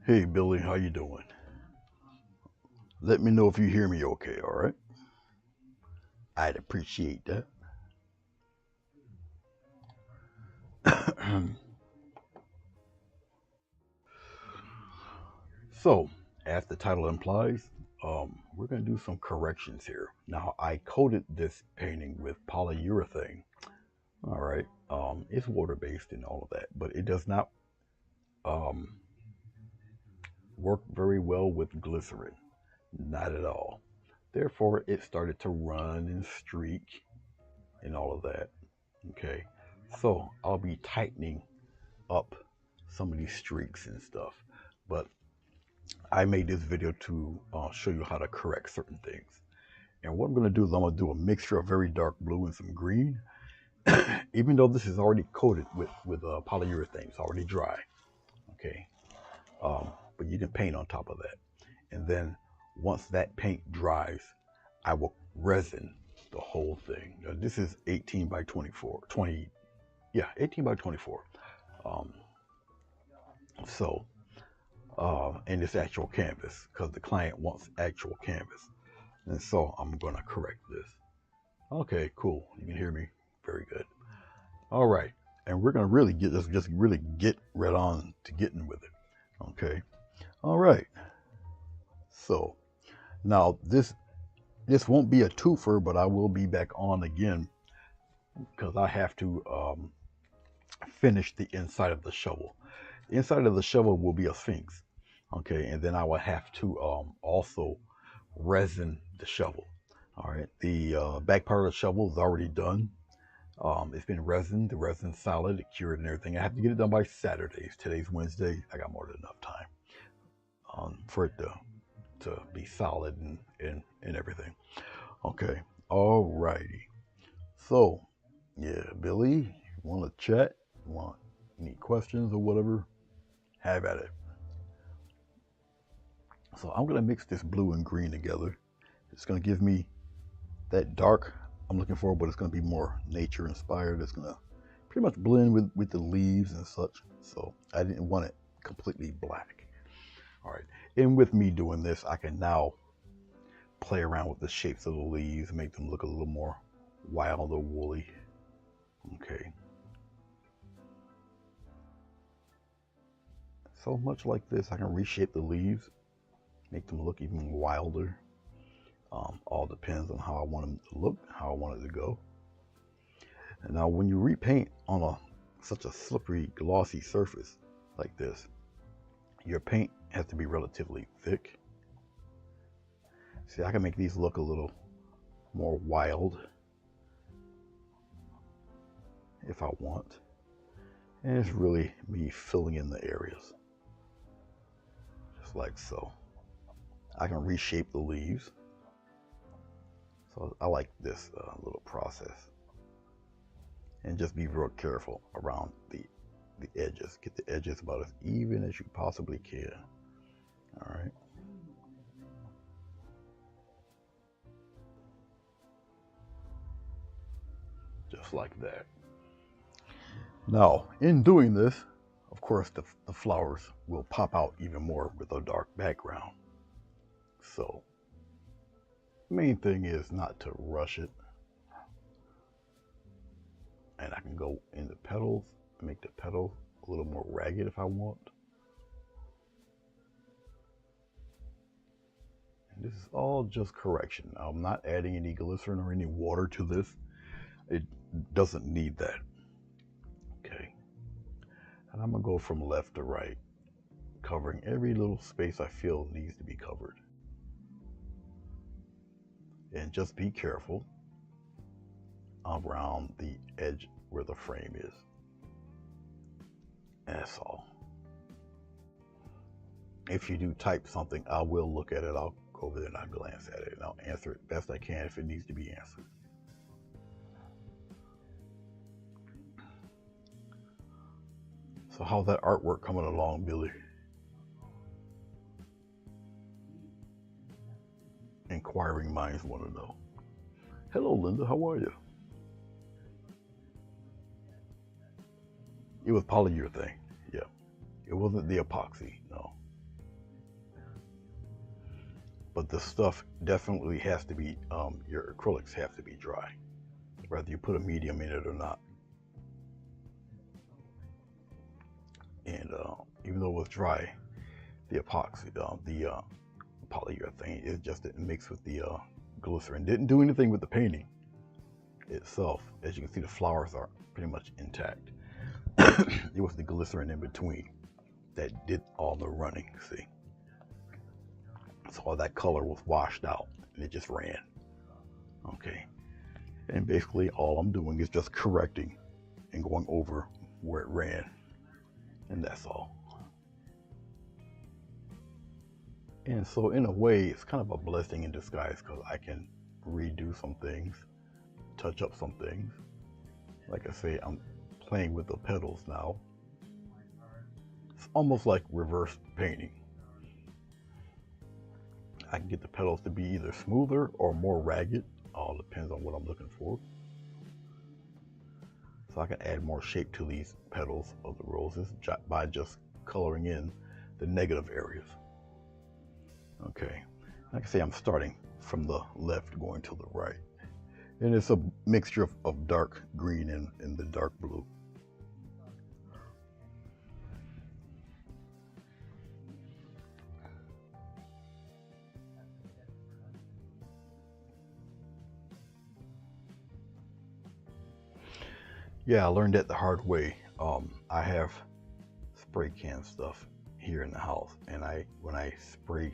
Hey Billy, how you doing? Let me know if you hear me okay, all right? I'd appreciate that. So, as the title implies, we're going to do some corrections here. Now, I coated this painting with polyurethane, all right? It's water-based and all of that, but it does not um, work very well with glycerin, not at all. Therefore, it started to run and streak and all of that, okay? So, I'll be tightening up some of these streaks and stuff. But I made this video to show you how to correct certain things. And what I'm going to do is I'm going to do a mixture of very dark blue and some green. Even though this is already coated with polyurethane, it's already dry. Okay, but you can paint on top of that. And then once that paint dries, I will resin the whole thing. Now, this is 18 by 24, 20, yeah, 18 by 24. Um, so and it's actual canvas because the client wants actual canvas. And so I'm going to correct this. Okay, cool. You can hear me. Very good. All right. And we're going to really get this, just really get right on to getting with it. Okay. All right. So now this won't be a twofer, but I will be back on again because I have to finish the inside of the shovel. The inside of the shovel will be a sphinx. Okay. And then I will have to also resin the shovel. All right, the back part of the shovel is already done. It's been resined, the resin's solid, cured and everything. I have to get it done by Saturdays. Today's Wednesday. I got more than enough time for it to be solid and everything. Okay, all righty. So, yeah, Billy, you want to chat? You want any questions or whatever? Have at it. So I'm going to mix this blue and green together. It's going to give me that dark I'm looking for, but it's going to be more nature inspired. It's going to pretty much blend with the leaves and such. So I didn't want it completely black. All right. And with me doing this, I can now play around with the shapes of the leaves, make them look a little more wild or woolly. Okay. So much like this, I can reshape the leaves, make them look even wilder. All depends on how I want them to look, how I want it to go. And now when you repaint on such a slippery, glossy surface like this, your paint has to be relatively thick. See, I can make these look a little more wild if I want. And it's really me filling in the areas. Just like so. I can reshape the leaves. So I like this little process. And just be real careful around the edges. Get the edges about as even as you possibly can. All right. Just like that. Now, in doing this, of course, the flowers will pop out even more with a dark background. So, main thing is not to rush it. And I can go in the petals, make the petals a little more ragged if I want. And this is all just correction. I'm not adding any glycerin or any water to this. It doesn't need that. Okay. And I'm gonna go from left to right, covering every little space I feel needs to be covered. And just be careful around the edge where the frame is. That's all. If you do type something, I will look at it. I'll go over there and I'll glance at it and I'll answer it best I can if it needs to be answered. So how's that artwork coming along, Billy? Inquiring minds want to know. Hello, Linda. How are you? It was polyurethane. Yeah. It wasn't the epoxy. No. but the stuff definitely has to be, your acrylics have to be dry, whether you put a medium in it or not. And even though it was dry, the epoxy, the polyurethane, it just didn't mix with the glycerin. Didn't do anything with the painting itself. As you can see, the flowers are pretty much intact. It was the glycerin in between that did all the running, see? So all that color was washed out and it just ran. Okay. And basically all I'm doing is just correcting and going over where it ran. And that's all. And so in a way, it's kind of a blessing in disguise because I can redo some things, touch up some things. Like I say, I'm playing with the petals now. It's almost like reverse painting. I can get the petals to be either smoother or more ragged. All depends on what I'm looking for. So I can add more shape to these petals of the roses by just coloring in the negative areas. Okay, like I say, I'm starting from the left going to the right. And it's a mixture of dark green and the dark blue. Yeah, I learned that the hard way. I have spray can stuff here in the house, and when I sprayed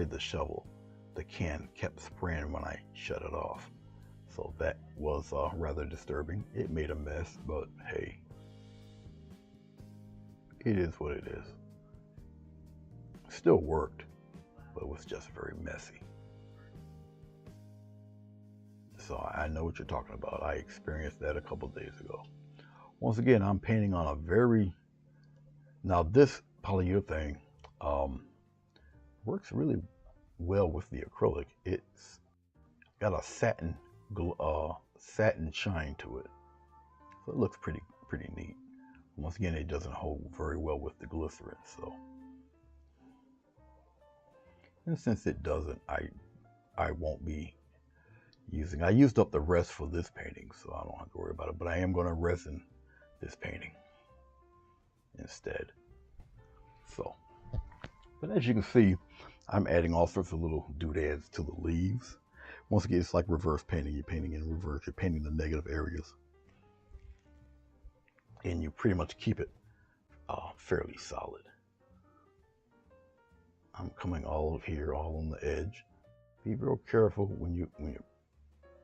the shovel, the can kept spraying when I shut it off. So that was rather disturbing. It made a mess, but hey, it is what it is. Still worked, but it was just very messy. So I know what you're talking about. I experienced that a couple days ago. Once again, I'm painting on a very, now this polyurethane works really well with the acrylic. It's got a satin shine to it, so it looks pretty neat. Once again, it doesn't hold very well with the glycerin, so. And since it doesn't, I won't be using. I used up the rest for this painting, so I don't have to worry about it. But I am going to resin this painting instead. So, but as you can see, I'm adding all sorts of little doodads to the leaves. Once again, it's like reverse painting. You're painting in reverse. You're painting the negative areas, and you pretty much keep it fairly solid. I'm coming all of here, all on the edge. Be real careful when you're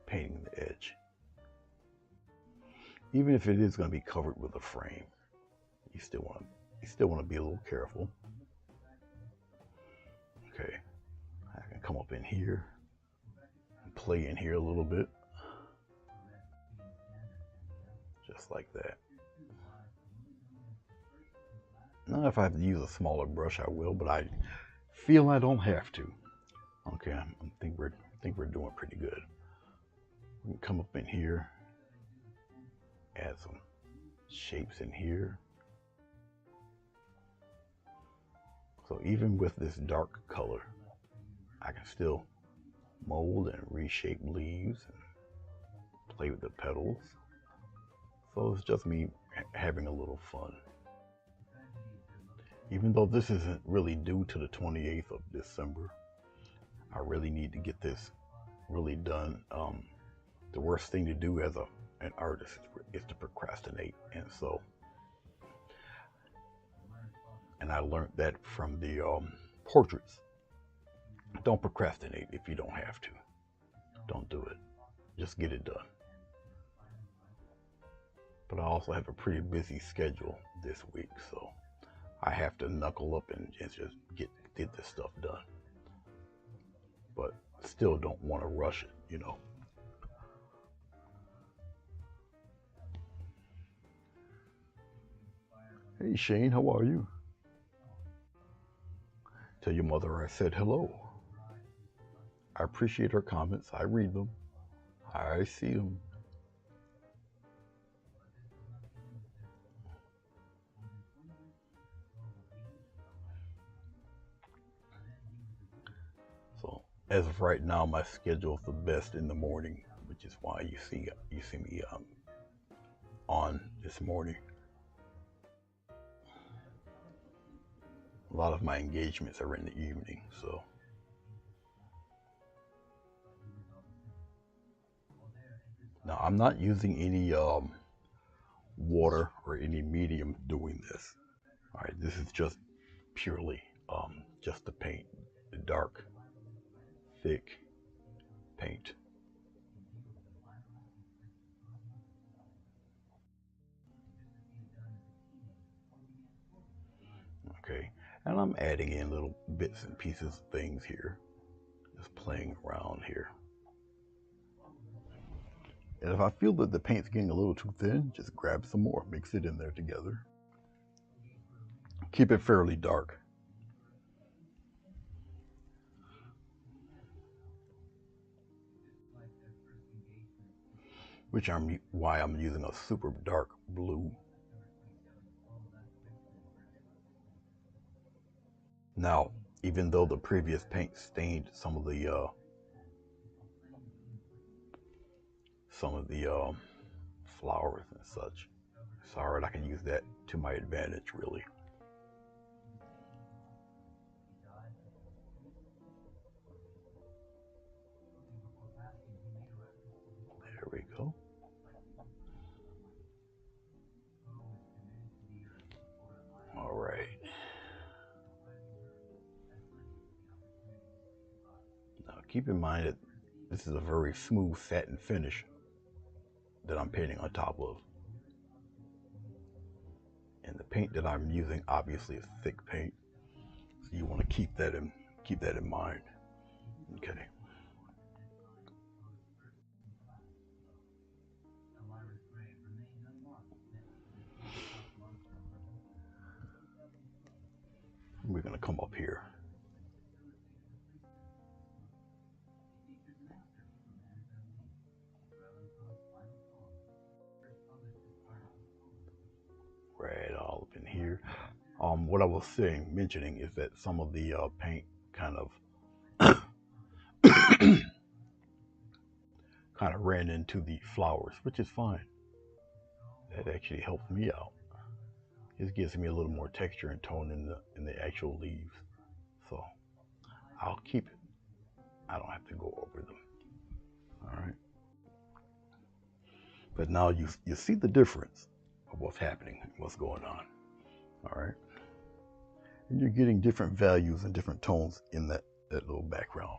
painting the edge. Even if it is going to be covered with a frame, you still want to be a little careful. Okay, I can come up in here and play in here a little bit, just like that. Now, if I have to use a smaller brush, I will, but I feel I don't have to. Okay, I think we're doing pretty good. We can come up in here, add some shapes in here. So even with this dark color, I can still mold and reshape leaves and play with the petals. So it's just me having a little fun. Even though this isn't really due to the 28th of December, I really need to get this really done. The worst thing to do as an artist is to procrastinate, and I learned that from the portraits. Don't procrastinate if you don't have to. Don't do it. Just get it done. But I also have a pretty busy schedule this week, so I have to knuckle up and just get this stuff done. But still don't want to rush it, you know. Hey Shane, how are you? Tell your mother I said hello. I appreciate her comments. I read them. I see them. So As of right now, my schedule is the best in the morning, which is why you see me on this morning. A lot of my engagements are in the evening, so now I'm not using any water or any medium doing this. All right, this is just purely just the paint, the dark, thick paint. Okay, and I'm adding in little bits and pieces of things here, just playing around here. And if I feel that the paint's getting a little too thin, just grab some more, mix it in there together. Keep it fairly dark. Which I'm why I'm using a super dark blue. Now, even though the previous paint stained some of the flowers and such, it's alright. I can use that to my advantage, really. There we go. All right. Now keep in mind that this is a very smooth satin finish that I'm painting on top of. And the paint that I'm using obviously is thick paint. So you want to keep that in mind. Okay. We're gonna come up here. Right all up in here. What I was mentioning is that some of the paint kind of kind of ran into the flowers, which is fine. That actually helps me out. It gives me a little more texture and tone in the actual leaves. So I'll keep it. I don't have to go over them. All right. But now you see the difference of what's happening, what's going on. All right. And you're getting different values and different tones in that little background.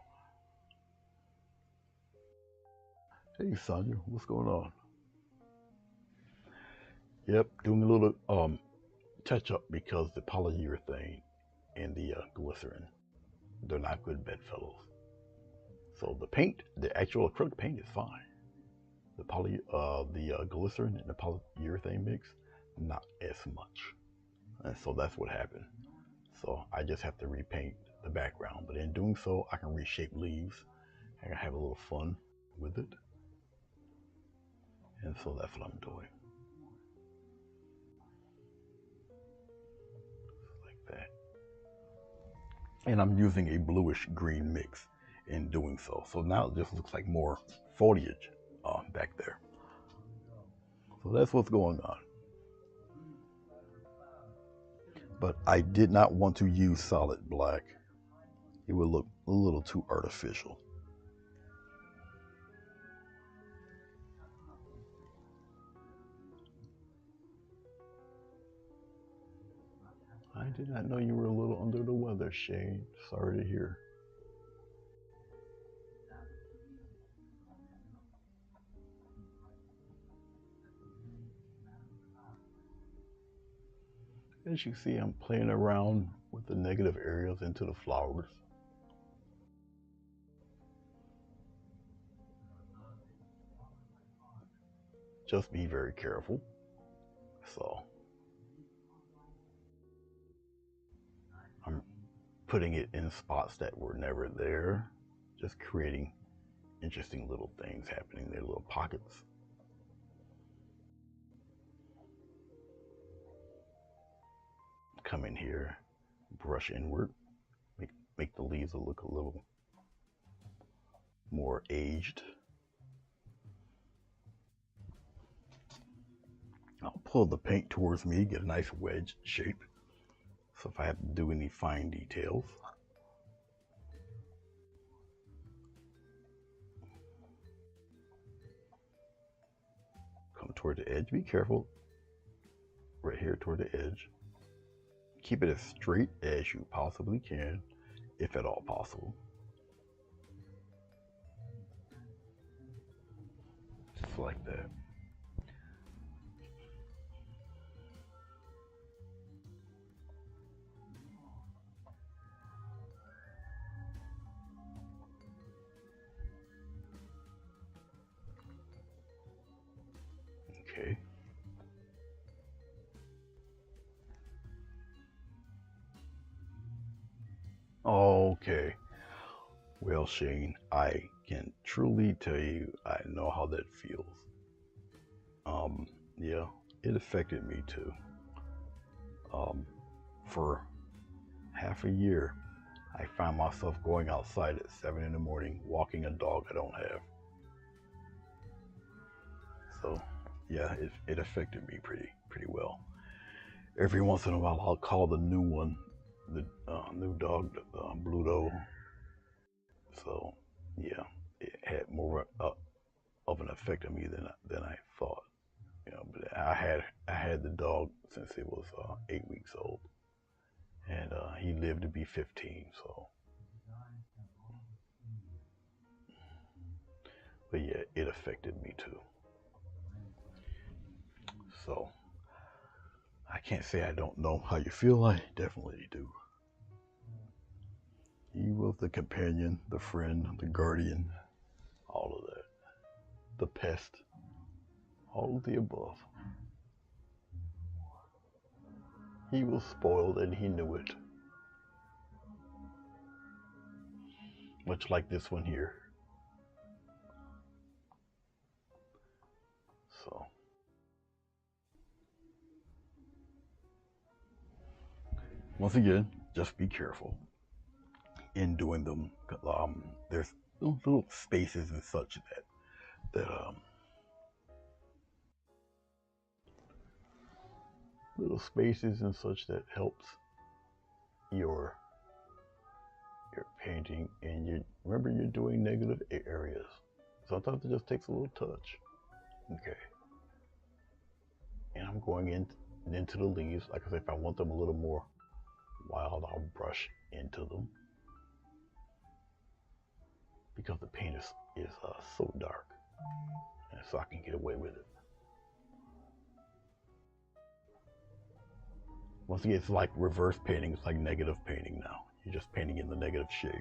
Hey Sonia, what's going on? Yep, doing a little touch up because the polyurethane and the glycerin, they're not good bedfellows. So the paint, the actual acrylic paint is fine. The glycerin and the polyurethane mix, not as much. And so that's what happened. So I just have to repaint the background. But in doing so, I can reshape leaves. I can have a little fun with it. And so that's what I'm doing. Like that. And I'm using a bluish green mix in doing so. So now it just looks like more foliage back there. So that's what's going on. But I did not want to use solid black. It would look a little too artificial. I did not know you were a little under the weather, Shane. Sorry to hear. As you see, I'm playing around with the negative areas into the flowers. Just be very careful. So I'm putting it in spots that were never there, just creating interesting little things happening there, little pockets. Come in here, brush inward, make the leaves look a little more aged. I'll pull the paint towards me, get a nice wedge shape. So if I have to do any fine details, come toward the edge. Be careful, right here toward the edge. Keep it as straight as you possibly can, if at all possible. Just like that. Okay. Okay. Well, Shane, I can truly tell you I know how that feels. Yeah, it affected me too. Um, for half a year, I found myself going outside at 7 in the morning, walking a dog I don't have. So, yeah, it affected me pretty well. Every once in a while, I'll call the new one, the new dog, Bluto. So, yeah, it had more of an effect on me than I thought. You know, but I had the dog since it was 8 weeks old, and he lived to be 15. So, but yeah, it affected me too. So I can't say I don't know how you feel. I definitely do. He was the companion, the friend, the guardian, all of that, the pest, all of the above. He was spoiled and he knew it, much like this one here. So, once again, just be careful in doing them. There's little spaces and such that little spaces and such that helps your painting. And you remember you're doing negative areas. Sometimes it just takes a little touch. Okay. And I'm going into the leaves. Like I said, if I want them a little more wild, I'll brush into them because the paint is so dark, and so I can get away with it. Once again, it's like reverse painting. It's like negative painting now. You're just painting in the negative shapes.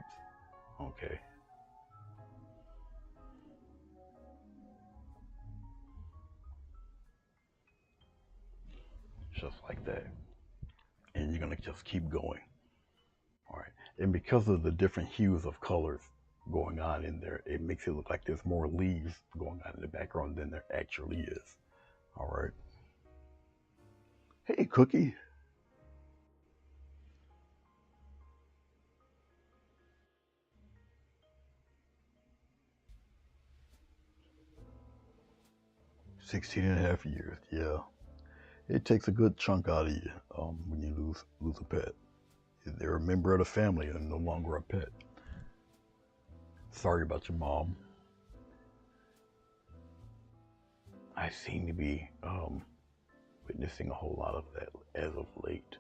Okay. Just like that. And you're going to just keep going. All right. And because of the different hues of colors going on in there, it makes it look like there's more leaves going on in the background than there actually is. All right. Hey, Cookie. Sixteen and a half years. Yeah. It takes a good chunk out of you when you lose a pet. They're a member of the family and no longer a pet. Sorry about your mom. I seem to be witnessing a whole lot of that as of late.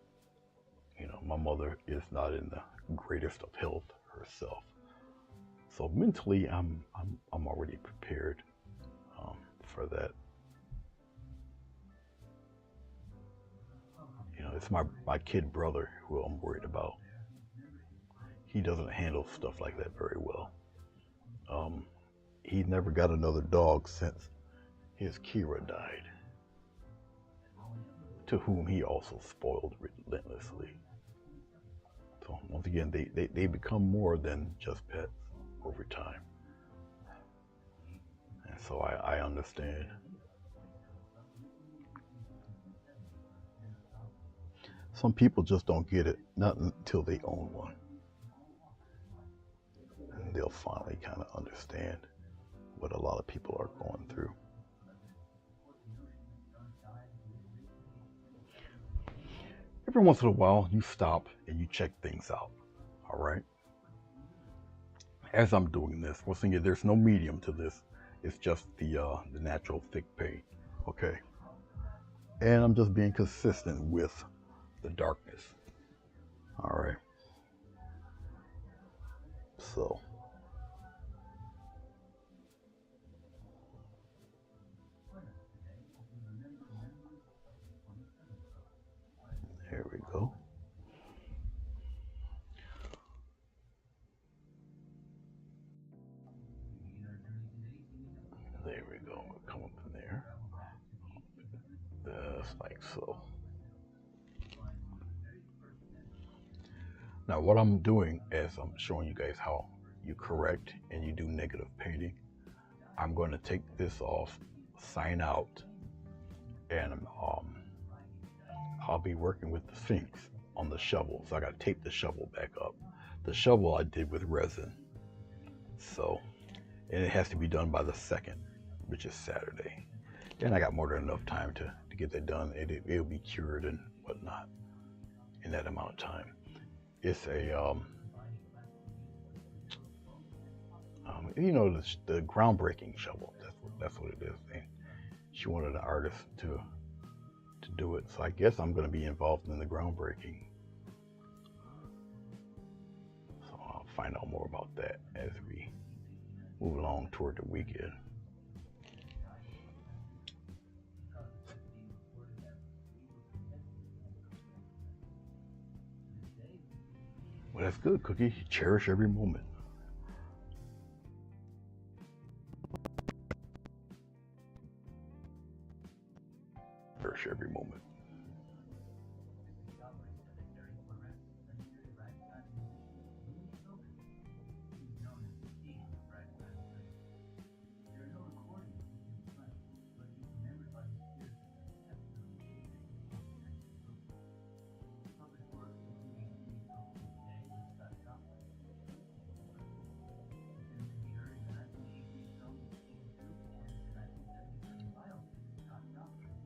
You know, my mother is not in the greatest of health herself, so mentally, I'm already prepared for that. You know, it's my kid brother who I'm worried about. He doesn't handle stuff like that very well. Um, he never got another dog since his Kira died, to whom he also spoiled relentlessly. So once again, they become more than just pets over time. And so I understand. Some people just don't get it, not until they own one. they'll finally kind of understand what a lot of people are going through. Every once in a while, you stop and you check things out. All right. As I'm doing this, once again, there's no medium to this. It's just the natural thick paint. Okay. And I'm just being consistent with the darkness. All right. So. There we go. There we go. We'll come up in there. Just like so. Now what I'm doing is I'm showing you guys how you correct and you do negative painting. I'm going to take this off, sign out, and I'll be working with the Sphinx on the shovel. So I got to tape the shovel back up. The shovel I did with resin. So, and it has to be done by the 2nd, which is Saturday. And I got more than enough time to get that done. It'll be cured and whatnot in that amount of time. It's a, you know, the groundbreaking shovel. That's what it is. And she wanted an artist to do it. So I guess I'm going to be involved in the groundbreaking. So I'll find out more about that as we move along toward the weekend. Well, that's good, Cookie. Cherish every moment. Cherish every moment.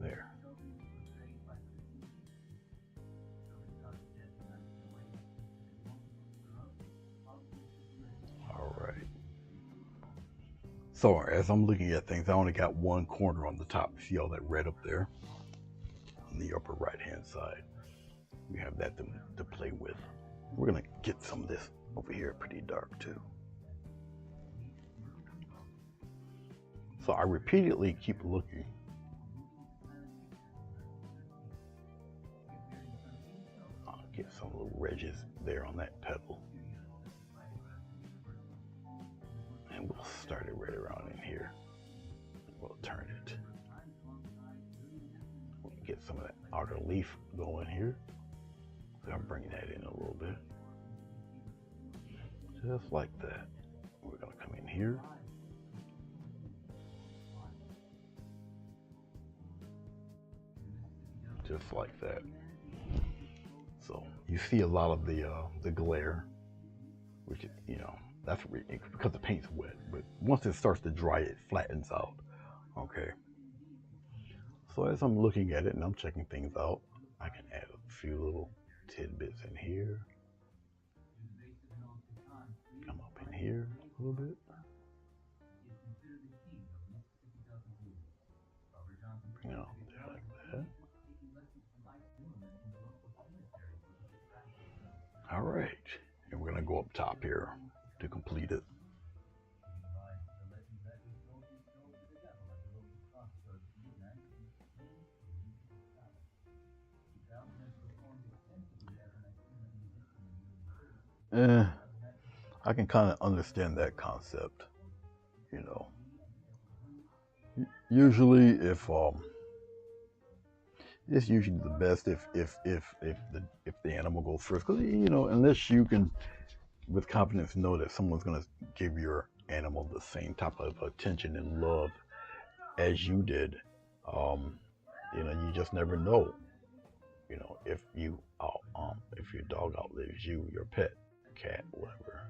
There. All right. So as I'm looking at things, I only got one corner on the top. See all that red up there? On the upper right hand side. We have that to play with. We're gonna get some of this over here pretty dark too. So I repeatedly keep looking. I'll get some little ridges there on that petal. And we'll start it right around in here. We'll turn it. We'll get some of that outer leaf going here. So I'm bringing that in a little bit. Just like that. We're gonna come in here. Just like that. So you see a lot of the glare, which, you know, that's because the paint's wet. But once it starts to dry, it flattens out. Okay. So as I'm looking at it and I'm checking things out, I can add a few little tidbits in here. Come up in here a little bit. Bring it up there like that. All right, and we're gonna go up top here to complete it. I can kind of understand that concept, you know. Usually, if it's usually the best if the animal goes first, because, you know, unless you can with confidence know that someone's gonna give your animal the same type of attention and love as you did, you know, you just never know, you know, if your dog outlives you, your pet, cat, whatever.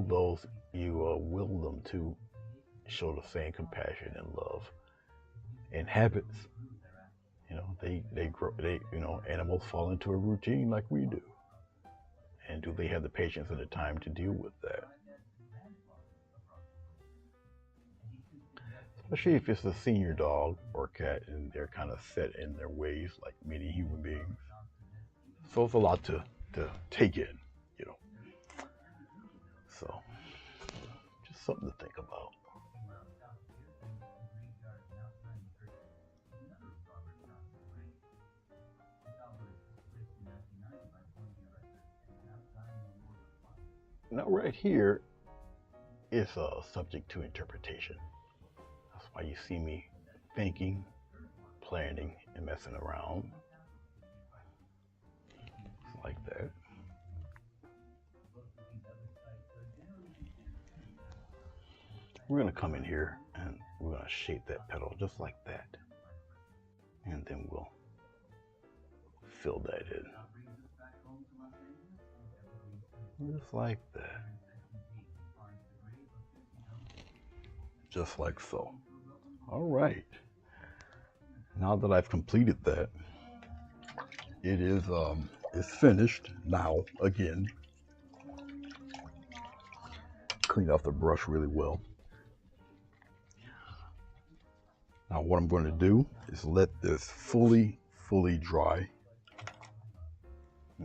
will them to show the same compassion and love and habits. They grow. Animals fall into a routine like we do. And do they have the patience and the time to deal with that? Especially if it's a senior dog or cat and they're kind of set in their ways like many human beings. So it's a lot to take in, you know. So just something to think about. Now right here is subject to interpretation. That's why you see me thinking, planning, and messing around. Just like that. We're going to come in here and we're going to shape that petal just like that. And then we'll fill that in. Just like that. Just like so. All right. Now that I've completed that, it is it's finished. Now again, clean off the brush really well. Now what I'm going to do is let this fully dry.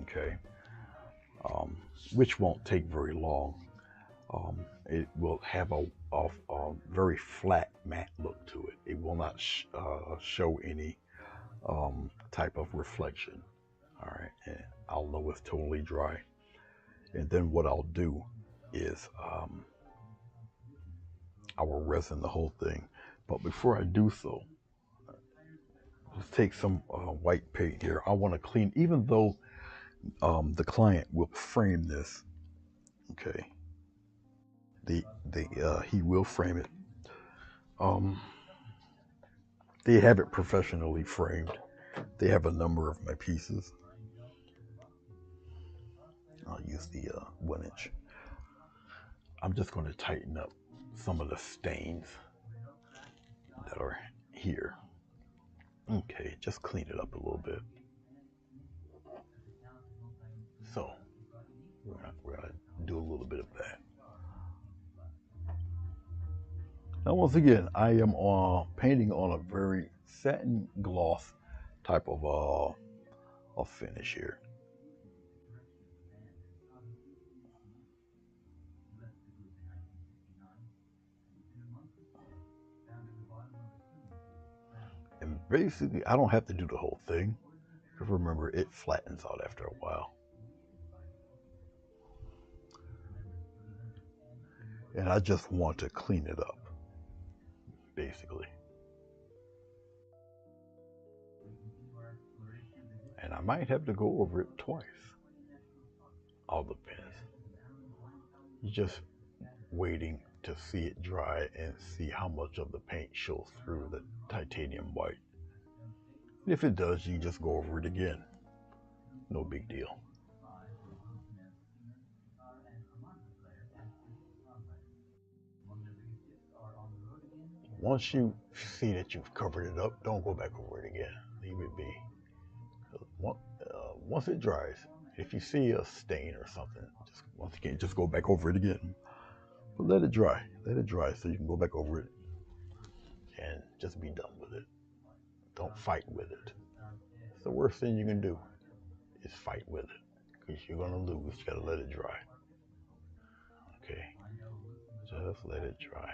Okay. Which won't take very long. It will have a very flat matte look to it. It will not show any type of reflection. All right, and I'll know it's totally dry. And then what I'll do is I will resin the whole thing. But before I do so, let's take some white paint here. I want to clean, even though the client will frame this. Okay. He will frame it. They have it professionally framed. They have a number of my pieces. I'll use the 1 inch. I'm just going to tighten up some of the stains that are here. Okay, just clean it up a little bit. So we're gonna do a little bit of that. Now once again, I am painting on a very satin gloss type of finish here. And basically, I don't have to do the whole thing, because remember, it flattens out after a while. And I just want to clean it up, basically. And I might have to go over it twice. All depends. You're just waiting to see it dry and see how much of the paint shows through the titanium white. If it does, you just go over it again. No big deal. Once you see that you've covered it up, don't go back over it again. Leave it be. Once it dries, if you see a stain or something, once again, just go back over it again. But let it dry. Let it dry so you can go back over it and just be done with it. Don't fight with it. It's the worst thing you can do is fight with it, because you're going to lose. You got to let it dry. Okay. Just let it dry.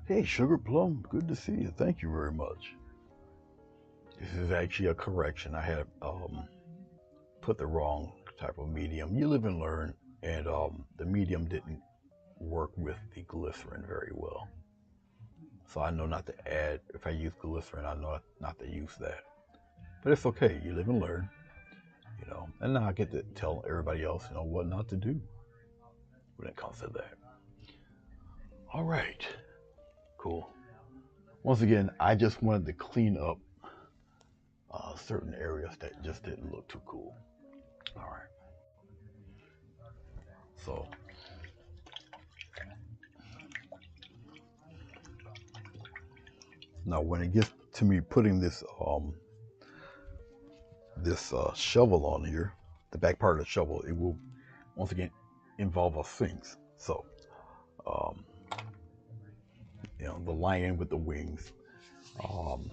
Hey, Sugar Plum, good to see you. Thank you very much. This is actually a correction. I had put the wrong type of medium. You live and learn, and the medium didn't work with the glycerin very well. So I know not to add, if I use glycerin, I know not to use that. But it's okay, you live and learn, and now I get to tell everybody else, what not to do when it comes to that. All right, cool. Once again, I just wanted to clean up certain areas that just didn't look too cool. All right, so now when it gets to me putting this shovel on here, the back part of the shovel, it will once again involve a sphinx. So um, the lion with the wings. Um,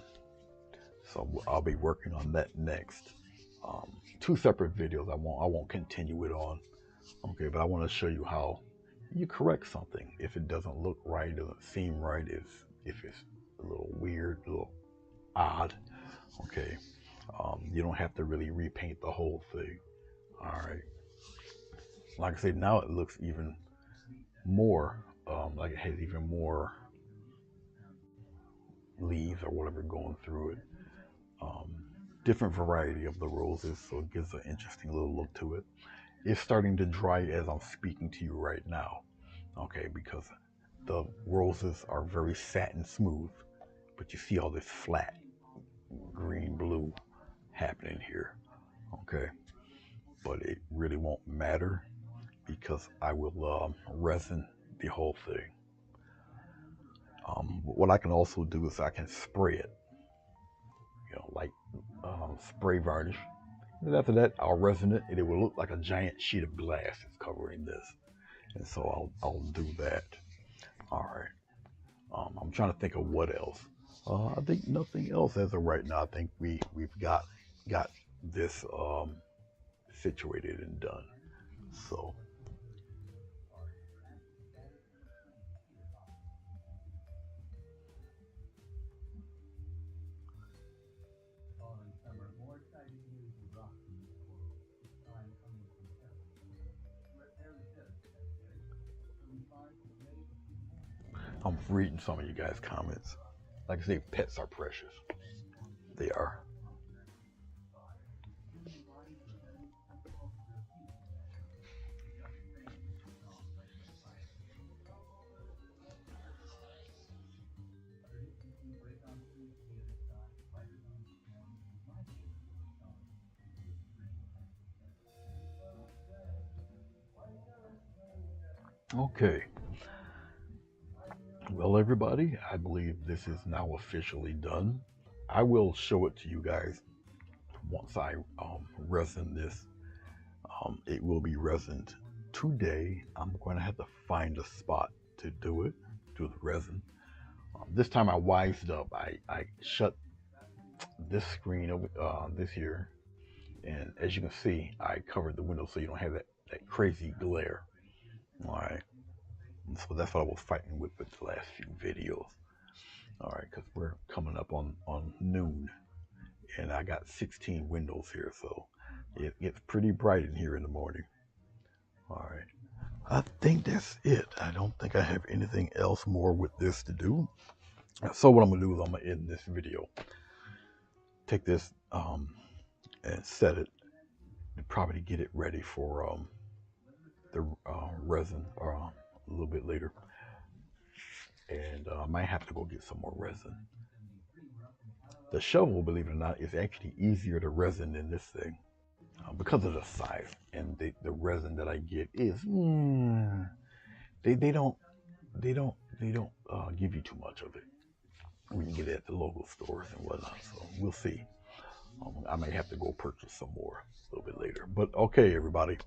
so I'll be working on that next. Two separate videos. I won't continue it on. Okay, but I want to show you how you correct something if it doesn't look right, doesn't seem right, if it's a little weird, a little odd. Okay, you don't have to really repaint the whole thing. All right. Like I said, now it looks even more like it has even more leaves or whatever going through it. Um, Different variety of the roses, so it gives an interesting little look to it. It's starting to dry as I'm speaking to you right now. Okay, because the roses are very satin smooth, but you see all this flat green blue happening here. Okay, but it really won't matter because I will resin the whole thing. What I can also do is I can spray it, like spray varnish. And after that, I'll resin it, and it will look like a giant sheet of glass is covering this. And so I'll do that. All right. I'm trying to think of what else. I think nothing else as of right now. I think we've got this situated and done. So I'm reading some of you guys' comments. Like I say, pets are precious. They are. Okay. Well, everybody, I believe this is now officially done. I will show it to you guys once I resin this. It will be resined today. I'm going to have to find a spot to do it, do the resin. This time I wised up. I shut this screen over this here, and as you can see, I covered the window so you don't have that crazy glare. All right. So that's what I was fighting with the last few videos. All right, because we're coming up on noon, and I got 16 windows here, so it gets pretty bright in here in the morning. All right. I think that's it. I don't think I have anything else more with this to do. So what I'm gonna do is I'm gonna end this video. Take this and set it, and probably get it ready for the resin a little bit later. And I might have to go get some more resin. The shovel, believe it or not, is actually easier to resin than this thing because of the size, and the resin that I get is they don't give you too much of it. We can get it at the local stores and whatnot. So we'll see. I may have to go purchase some more a little bit later. But okay, everybody,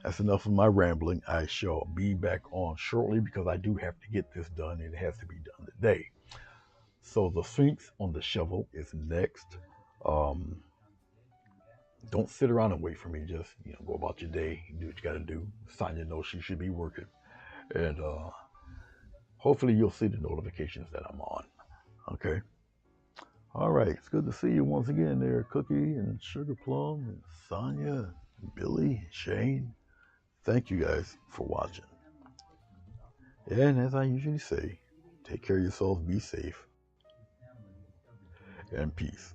that's enough of my rambling. I shall be back on shortly because I do have to get this done, and it has to be done today. So the Sphinx on the shovel is next. Um, don't sit around and wait for me. Just go about your day, do what you got to do. Sonya knows she should be working, and hopefully you'll see the notifications that I'm on. Okay. All right. It's good to see you once again there, Cookie and Sugar Plum and Sonya, Billy, Shane. Thank you guys for watching. And as I usually say, take care of yourselves, be safe, and peace.